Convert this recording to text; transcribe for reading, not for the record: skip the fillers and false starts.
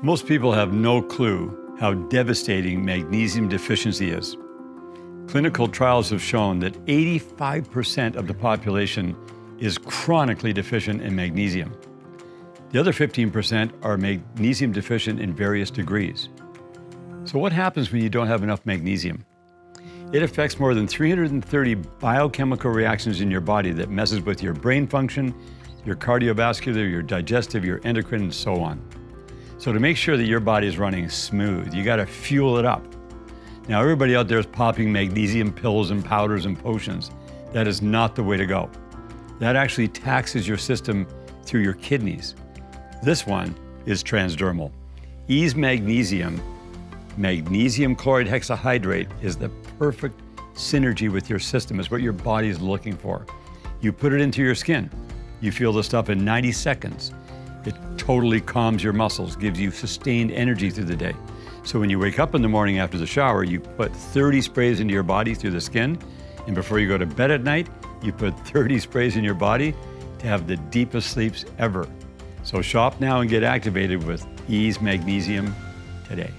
Most people have no clue how devastating magnesium deficiency is. Clinical trials have shown that 85% of the population is chronically deficient in magnesium. The other 15% are magnesium deficient in various degrees. So what happens when you don't have enough magnesium? It affects more than 330 biochemical reactions in your body that messes with your brain function, your cardiovascular, your digestive, your endocrine, and so on. So to make sure that your body is running smooth, you gotta fuel it up. Now, everybody out there is popping magnesium pills and powders and potions. That is not the way to go. That actually taxes your system through your kidneys. This one is transdermal. Ease Magnesium, magnesium chloride hexahydrate, is the perfect synergy with your system. It's what your body is looking for. You put it into your skin. You feel the stuff in 90 seconds. It totally calms your muscles, gives you sustained energy through the day. So when you wake up in the morning after the shower, you put 30 sprays into your body through the skin. And before you go to bed at night, you put 30 sprays in your body to have the deepest sleeps ever. So shop now and get activated with Ease Magnesium today.